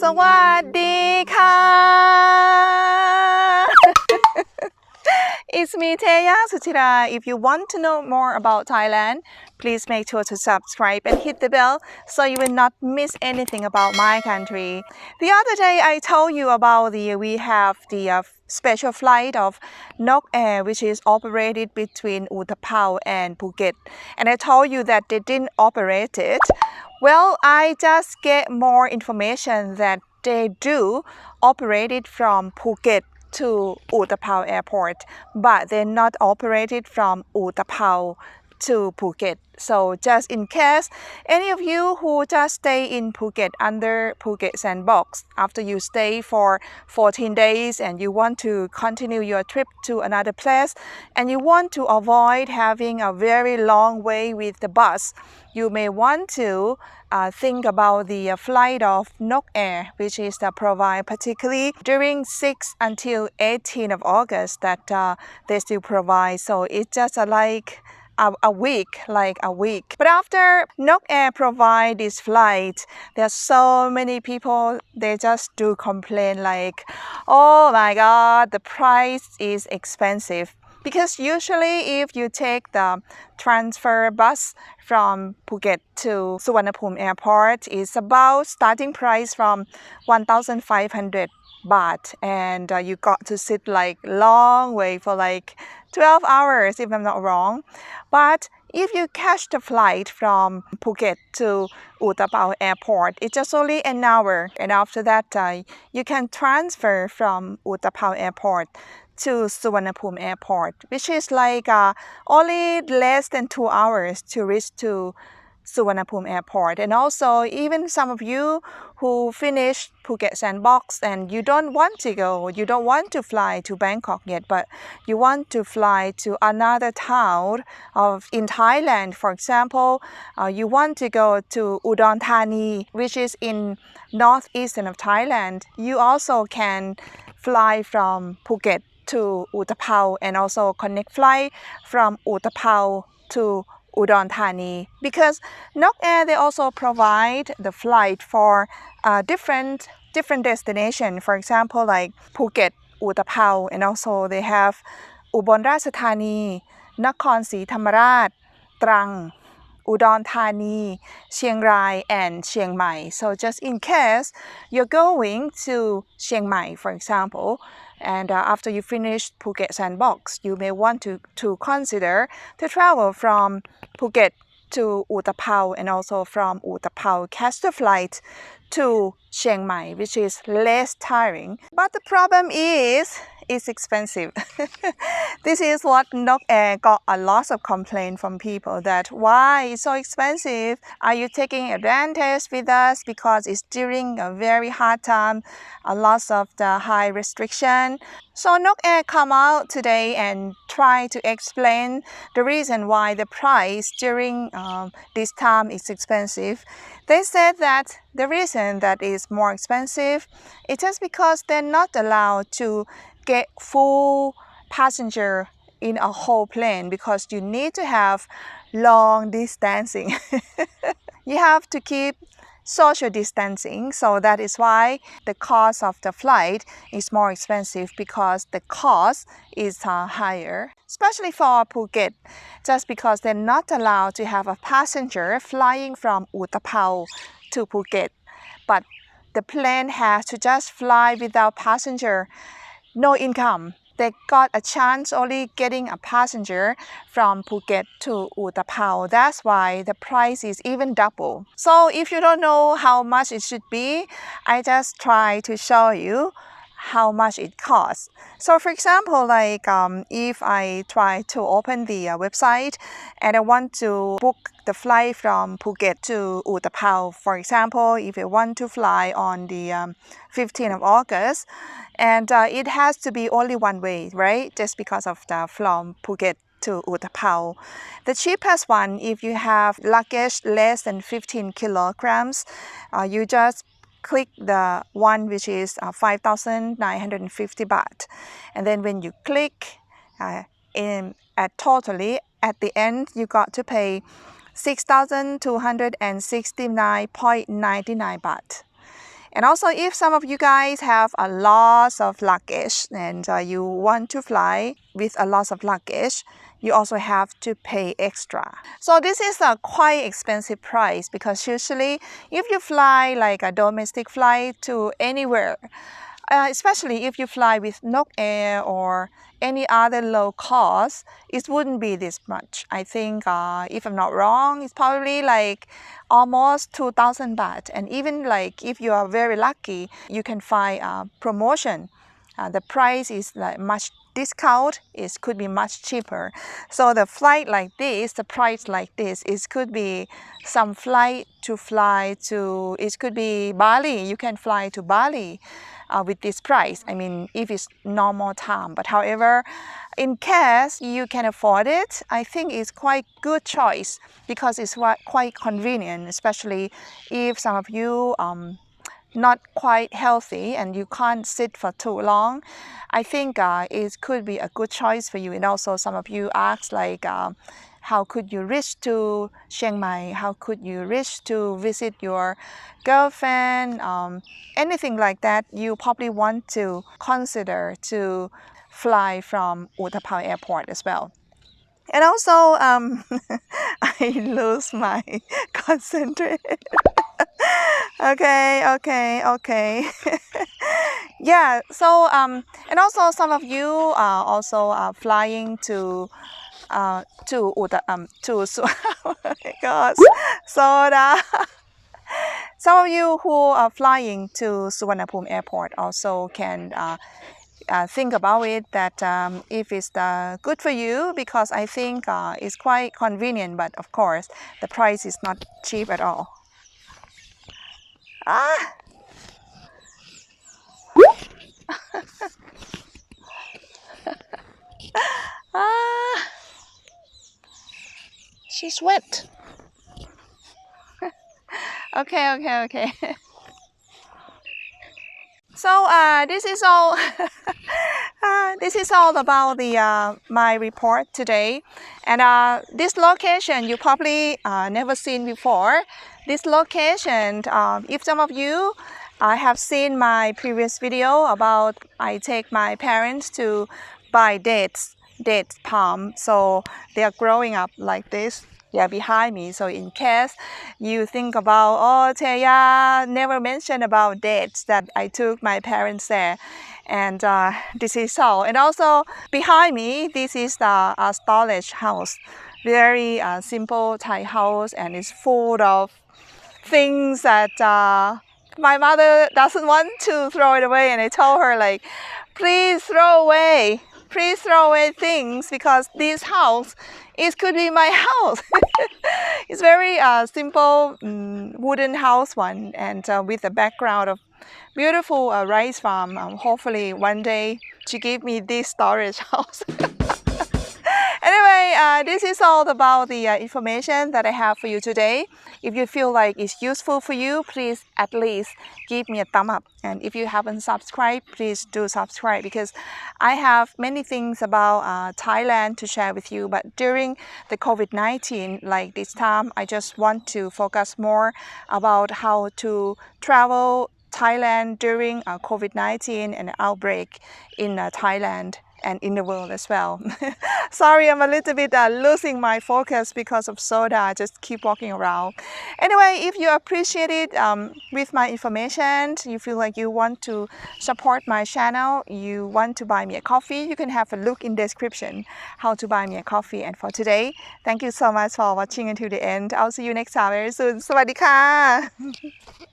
สวัสดีค่ะ It's me Teya Suchira. If you want to know more about Thailand, please make sure to subscribe and hit the bell so you will not miss anything about my country. The other day I told you about we have the special flight of Nok Air which is operated between Utapao and Phuket, and I told you that they didn't operate it. Well, I just get more information that they do operate it from Phuket to Utapao Airport, but they're not operated from Utapao to Phuket. So just in case any of you who just stay in Phuket under Phuket sandbox after you stay for 14 days and you want to continue your trip to another place and you want to avoid having a very long way with the bus, you may want to think about the flight of Nok Air, which is the provide particularly during 6 until 18 of August that they still provide. So it's just a week. But after Nok Air provide this flight, there are so many people, they just do complain like, oh my god, the price is expensive. Because usually if you take the transfer bus from Phuket to Suvarnabhumi Airport, it's about starting price from 1,500 baht, and you got to sit like long way for like 12 hours if I'm not wrong. But if you catch the flight from Phuket to Utapao Airport, it's just only an hour, and after that you can transfer from Utapao Airport to Suvarnabhumi Airport, which is like only less than 2 hours to reach to Suvarnabhumi Airport. And also even some of you who finished Phuket sandbox and you don't want to fly to Bangkok yet, but you want to fly to another town in Thailand. For example, you want to go to Udon Thani, which is in northeastern of Thailand. You also can fly from Phuket to Utapao and also connect flight from Utapao to Udon Thani, because Nok Air they also provide the flight for different destination. For example, like Phuket, Utapao, and also they have Ubon Ratchathani, Nakhon Si Thammarat, Trang, Udon Thani, Chiang Rai, and Chiang Mai. So just in case you're going to Chiang Mai, for example, and after you finish Phuket sandbox, you may want to consider to travel from Phuket to Utapao and also from Utapao catch the flight to Chiang Mai, which is less tiring. But the problem is it's expensive. This is what Nok Air got a lot of complaint from people that why it's so expensive. Are you taking advantage with us because it's during a very hard time, a lot of the high restriction. So Nok Air come out today and try to explain the reason why the price during this time is expensive. They said that the reason that is more expensive is just because they're not allowed to get full passenger in a whole plane, because you need to have long distancing. You have to keep social distancing, so that is why the cost of the flight is more expensive, because the cost is higher, especially for Phuket, just because they're not allowed to have a passenger flying from Utapao to Phuket, but the plane has to just fly without passenger, no income. They got a chance only getting a passenger from Phuket to Utapao. That's why the price is even double. So if you don't know how much it should be, I just try to show you how much it costs. So for example, like if I try to open the website and I want to book the flight from Phuket to Utapao, for example, if I want to fly on the 15th of August, and it has to be only one way, right? Just because of the from Phuket to Utapao. The cheapest one, if you have luggage less than 15 kilograms, you just click the one which is 5,950 baht, and then when you click totally at the end you got to pay 6,269.99 baht. And also, if some of you guys have a lot of luggage and you want to fly with a lot of luggage, you also have to pay extra. So this is a quite expensive price because usually if you fly like a domestic flight to anywhere, especially if you fly with Nok Air or any other low cost, it wouldn't be this much. I think if I'm not wrong, it's probably like almost 2,000 baht. And even like if you are very lucky, you can find a promotion. The price is like much discount, it could be much cheaper. So the flight like this, the price like this, it could be some flight to fly to, it could be Bali. You can fly to Bali with this price. I mean, if it's normal time. But however, in case you can afford it, I think it's quite good choice because it's quite convenient, especially if some of you not quite healthy and you can't sit for too long. I think it could be a good choice for you. And also some of you ask like, how could you reach to Chiang Mai? How could you reach to visit your girlfriend? Anything like that, you probably want to consider to fly from Utapao Airport as well. And also, I lose my concentration. Okay. Yeah, so and also some of you are also flying to oh my God, soda. Some of you who are flying to Suvarnabhumi Airport also can think about it, that if it's good for you, because I think it's quite convenient, but of course the price is not cheap at all. She's wet. Okay. So this is all. This is all about the my report today, and this location you probably never seen before. This location, if some of you have seen my previous video about I take my parents to buy date palm, so they are growing up like this. They are behind me, so in case you think about, oh, Teya never mentioned about dates that I took my parents there, and this is all. And also behind me, this is the storage house, very simple Thai house, and it's full of things that my mother doesn't want to throw it away, and I told her like, please throw away things, because this house, it could be my house. It's very simple wooden house one, and with a background of beautiful rice farm. Hopefully one day she give me this storage house. Anyway, this is all about the information that I have for you today. If you feel like it's useful for you, please at least give me a thumb up. And if you haven't subscribed, please do subscribe, because I have many things about Thailand to share with you. But during the COVID-19, like this time, I just want to focus more about how to travel Thailand during COVID-19 and the outbreak in Thailand and in the world as well. Sorry, I'm a little bit losing my focus because of soda. I just keep walking around. Anyway, if you appreciate it with my information, you feel like you want to support my channel, you want to buy me a coffee, you can have a look in the description how to buy me a coffee. And for today, thank you so much for watching until the end. I'll see you next time very soon. สวัสดีค่ะ